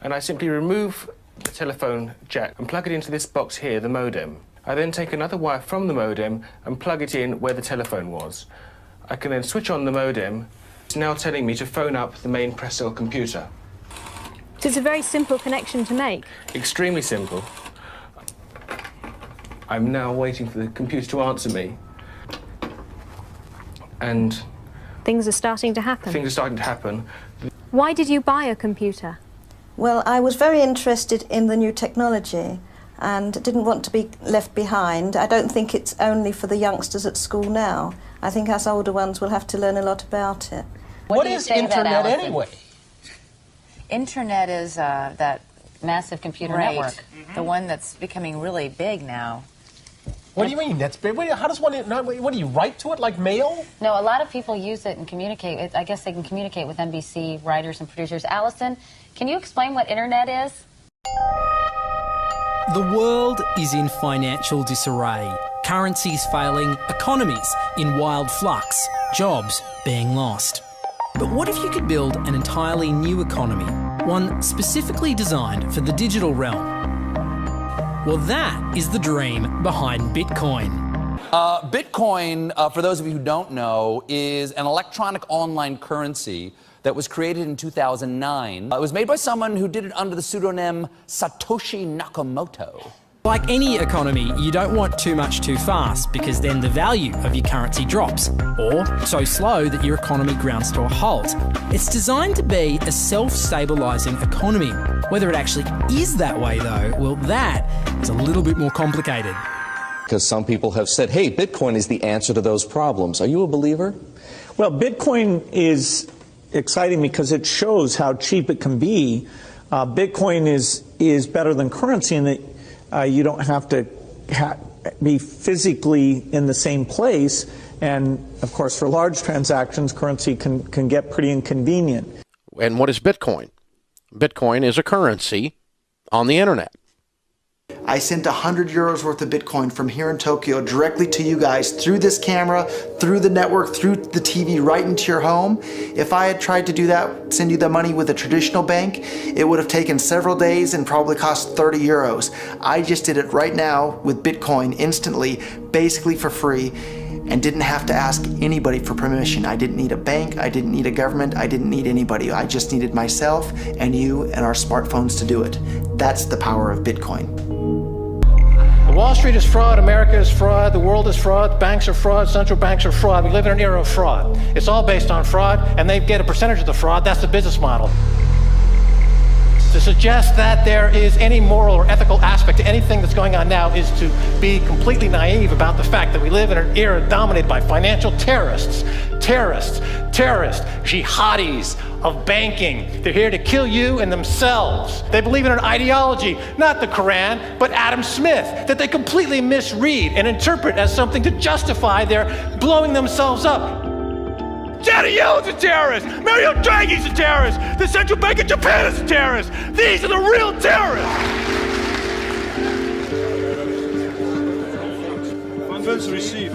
and I simply remove the telephone jack and plug it into this box here, the modem. I then take another wire from the modem and plug it in where the telephone was. I can then switch on the modem. It's now telling me to phone up the main press cell computer. So it's a very simple connection to make. Extremely simple. I'm now waiting for the computer to answer me. And things are starting to happen. Things are starting to happen. Why did you buy a computer? Well, I was very interested in the new technology and didn't want to be left behind. I don't think it's only for the youngsters at school now. I think us older ones will have to learn a lot about it. What is Internet anyway? Internet is that massive computer network, the one that's becoming really big now. What do you mean? That's big. How does one? What do you write to it like mail? No, a lot of people use it and communicate. I guess they can communicate with NBC writers and producers. Allison, can you explain what Internet is? The world is in financial disarray. Currencies failing, economies in wild flux, jobs being lost. But what if you could build an entirely new economy, one specifically designed for the digital realm? Well, that is the dream behind Bitcoin. Bitcoin, for those of you who don't know, is an electronic online currency that was created in 2009. It was made by someone who did it under the pseudonym Satoshi Nakamoto. Like any economy, you don't want too much too fast because then the value of your currency drops, or so slow that your economy grounds to a halt. It's designed to be a self-stabilising economy. Whether it actually is that way though, well, that is a little bit more complicated. Because some people have said, hey, Bitcoin is the answer to those problems. Are you a believer? Well, Bitcoin is exciting because it shows how cheap it can be. Bitcoin is better than currency in that you don't have to be physically in the same place. And, of course, for large transactions, currency can get pretty inconvenient. And what is Bitcoin? Bitcoin is a currency on the internet. I sent 100 euros worth of Bitcoin from here in Tokyo directly to you guys through this camera, through the network, through the TV, right into your home. If I had tried to do that, send you the money with a traditional bank, it would have taken several days and probably cost 30 euros. I just did it right now with Bitcoin instantly, basically for free, and didn't have to ask anybody for permission. I didn't need a bank, I didn't need a government, I didn't need anybody. I just needed myself and you and our smartphones to do it. That's the power of Bitcoin. Wall Street is fraud, America is fraud, the world is fraud, banks are fraud, central banks are fraud. We live in an era of fraud. It's all based on fraud, and they get a percentage of the fraud. That's the business model. To suggest that there is any moral or ethical aspect to anything that's going on now is to be completely naive about the fact that we live in an era dominated by financial terrorists, jihadis of banking. They're here to kill you and themselves. They believe in an ideology, not the Quran, but Adam Smith, that they completely misread and interpret as something to justify their blowing themselves up. Janet Yellen's a terrorist! Mario Draghi's a terrorist! The Central Bank of Japan is a terrorist! These are the real terrorists! Funds received.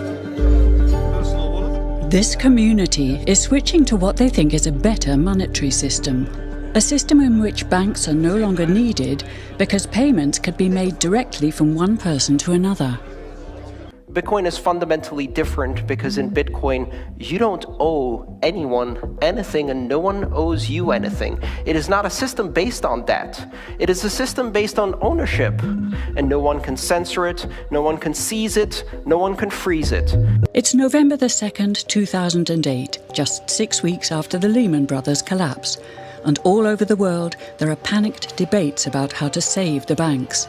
This community is switching to what they think is a better monetary system. A system in which banks are no longer needed because payments could be made directly from one person to another. Bitcoin is fundamentally different because in Bitcoin, you don't owe anyone anything and no one owes you anything. It is not a system based on debt. It is a system based on ownership. And no one can censor it, no one can seize it, no one can freeze it. It's November the 2nd, 2008, just 6 weeks after the Lehman Brothers collapse. And all over the world, there are panicked debates about how to save the banks.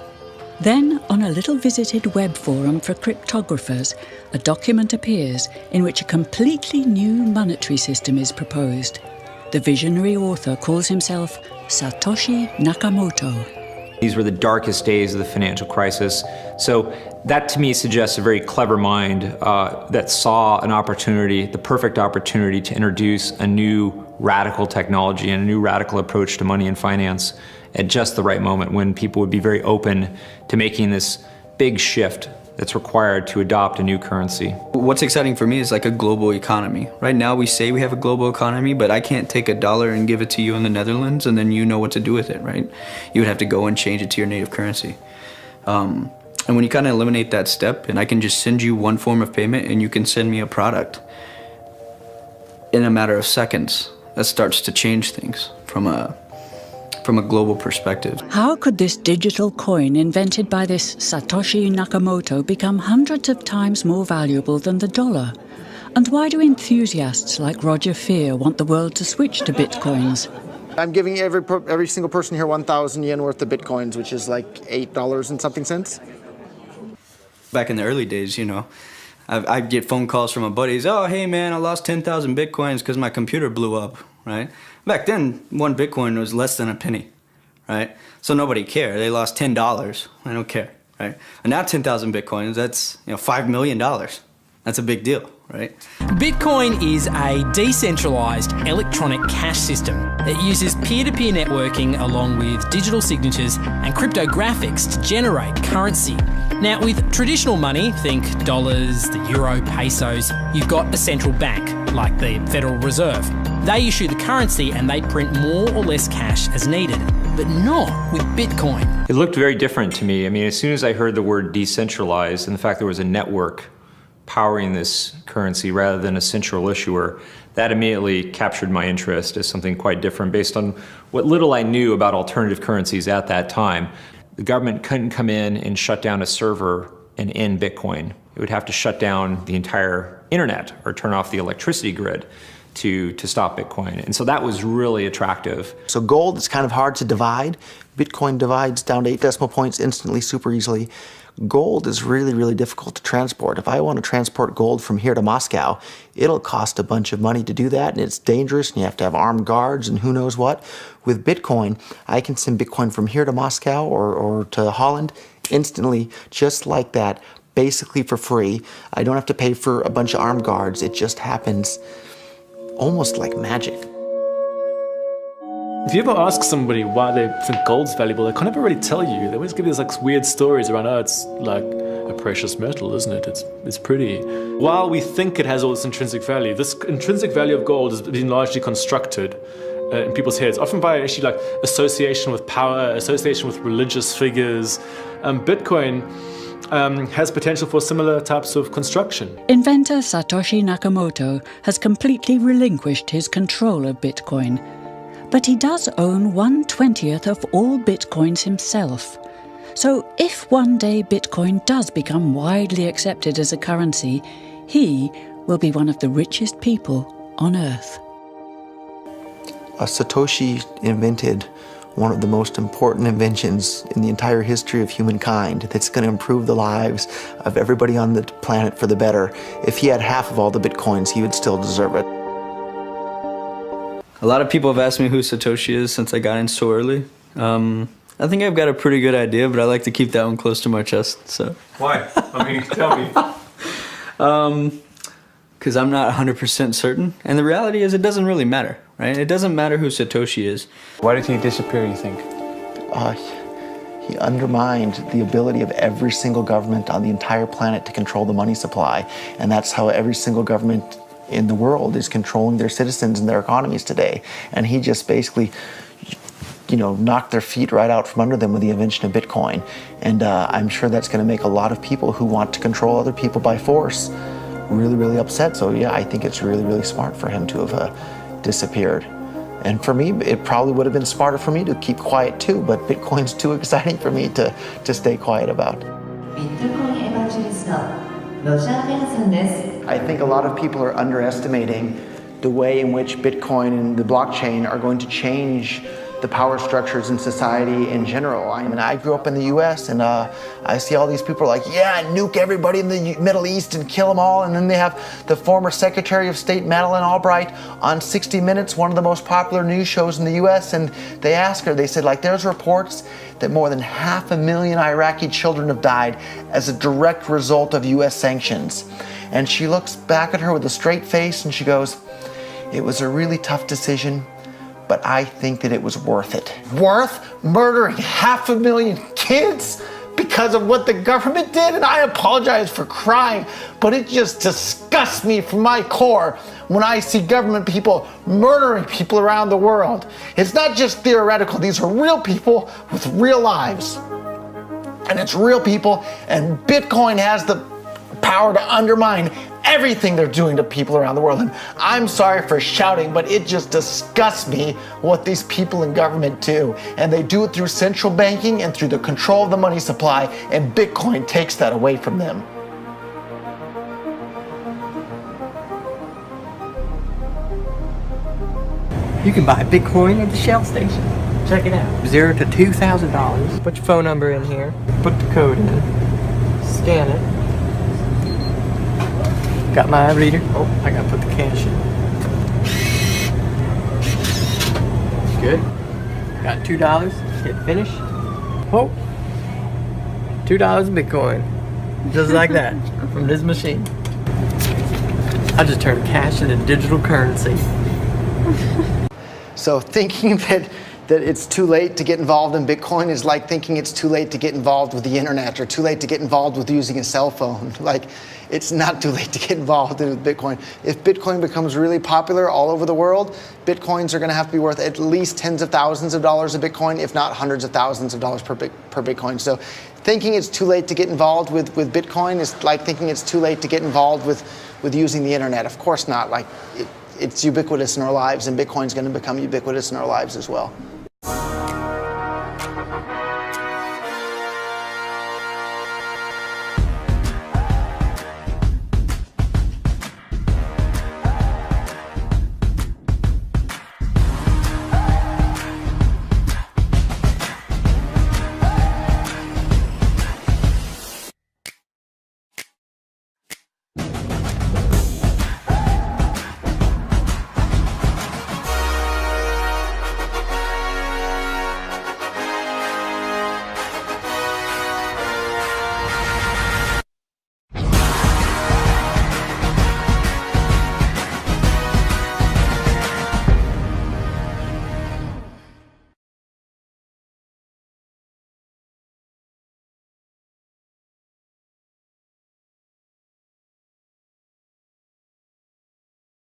Then, on a little visited web forum for cryptographers, a document appears in which a completely new monetary system is proposed. The visionary author calls himself Satoshi Nakamoto. These were the darkest days of the financial crisis. So that to me suggests a very clever mind that saw an opportunity, the perfect opportunity to introduce a new radical technology and a new radical approach to money and finance at just the right moment when people would be very open to making this big shift that's required to adopt a new currency. What's exciting for me is like a global economy. Right now we say we have a global economy, but I can't take $1 and give it to you in the Netherlands and then you know what to do with it, right? You would have to go and change it to your native currency. And when you kind of eliminate that step, and I can just send you one form of payment and you can send me a product in a matter of seconds, that starts to change things from a global perspective. How could this digital coin invented by this Satoshi Nakamoto become hundreds of times more valuable than the dollar? And why do enthusiasts like Roger Fear want the world to switch to bitcoins? I'm giving every single person here 1,000 yen worth of bitcoins, which is like $8 and something cents. Back in the early days, you know, I'd get phone calls from my buddies, oh, hey man, I lost 10,000 bitcoins because my computer blew up, right? Back then, one bitcoin was less than a penny, right? So nobody cared. They lost $10. I don't care, right? And now 10,000 bitcoins, that's $5 million. That's a big deal, right? Bitcoin is a decentralised electronic cash system that uses peer-to-peer networking along with digital signatures and cryptographics to generate currency. Now, with traditional money, think dollars, the euro, pesos, you've got a central bank, like the Federal Reserve. They issue the currency and they print more or less cash as needed, but not with Bitcoin. It looked very different to me. I mean, as soon as I heard the word decentralized and the fact there was a network powering this currency rather than a central issuer, that immediately captured my interest as something quite different based on what little I knew about alternative currencies at that time. The government couldn't come in and shut down a server and end Bitcoin. It would have to shut down the entire internet or turn off the electricity grid to stop Bitcoin. And so that was really attractive. So gold is kind of hard to divide. Bitcoin divides down to 8 decimal points instantly, super easily. Gold is really, really difficult to transport. If I want to transport gold from here to Moscow, it'll cost a bunch of money to do that, and it's dangerous, and you have to have armed guards and who knows what. With Bitcoin, I can send Bitcoin from here to Moscow or to Holland instantly, just like that, basically for free. I don't have to pay for a bunch of armed guards. It just happens almost like magic. If you ever ask somebody why they think gold's valuable, they can't ever really tell you. They always give you these like weird stories around, oh, it's like a precious metal, isn't it? It's pretty. While we think it has all this intrinsic value, this intrinsic value of gold has been largely constructed in people's heads, often by actually like association with power, association with religious figures. Bitcoin has potential for similar types of construction. Inventor Satoshi Nakamoto has completely relinquished his control of Bitcoin. But he does own 1/20th of all Bitcoins himself. So if one day Bitcoin does become widely accepted as a currency, he will be one of the richest people on Earth. Satoshi invented one of the most important inventions in the entire history of humankind that's going to improve the lives of everybody on the planet for the better. If he had half of all the Bitcoins, he would still deserve it. A lot of people have asked me who Satoshi is since I got in so early. I think I've got a pretty good idea, but I like to keep that one close to my chest, so. Why? I mean, tell me. Because I'm not 100% certain. And the reality is it doesn't really matter, right? It doesn't matter who Satoshi is. Why did he disappear, you think? He undermined the ability of every single government on the entire planet to control the money supply. And that's how every single government in the world is controlling their citizens and their economies today. And he just basically, knocked their feet right out from under them with the invention of Bitcoin. And I'm sure that's going to make a lot of people who want to control other people by force really, really upset. So yeah, I think it's really, really smart for him to have disappeared. And for me, it probably would have been smarter for me to keep quiet too, but Bitcoin's too exciting for me to stay quiet about. I think a lot of people are underestimating the way in which Bitcoin and the blockchain are going to change the power structures in society in general. I mean, I grew up in the US and I see all these people like, yeah, nuke everybody in the Middle East and kill them all. And then they have the former Secretary of State Madeleine Albright on 60 Minutes, one of the most popular news shows in the US. And they asked her, they said, like, there's reports that more than 500,000 Iraqi children have died as a direct result of US sanctions. And she looks back at her with a straight face and she goes, it was a really tough decision, but I think that it was worth it. Worth murdering 500,000 kids because of what the government did, and I apologize for crying, but it just disgusts me from my core when I see government people murdering people around the world. It's not just theoretical, these are real people with real lives. And it's real people, and Bitcoin has the power to undermine everything they're doing to people around the world. And I'm sorry for shouting, but it just disgusts me what these people in government do. And they do it through central banking and through the control of the money supply, and Bitcoin takes that away from them. You can buy Bitcoin at the Shell station. Check it out. $0 to $2,000. Put your phone number in here. Put the code in. Scan it. Got my reader. Oh, I gotta put the cash in. Good. Got $2. Hit finish. Oh. $2 in Bitcoin. Just like that. From this machine. I just turned cash into digital currency. So thinking that it's too late to get involved in Bitcoin is like thinking it's too late to get involved with the internet or too late to get involved with using a cell phone. Like, it's not too late to get involved with Bitcoin. If Bitcoin becomes really popular all over the world, Bitcoins are going to have to be worth at least tens of thousands of dollars a Bitcoin, if not hundreds of thousands of dollars per Bitcoin. So thinking it's too late to get involved with Bitcoin is like thinking it's too late to get involved with using the internet. Of course not. Like, it's ubiquitous in our lives, and Bitcoin's going to become ubiquitous in our lives as well.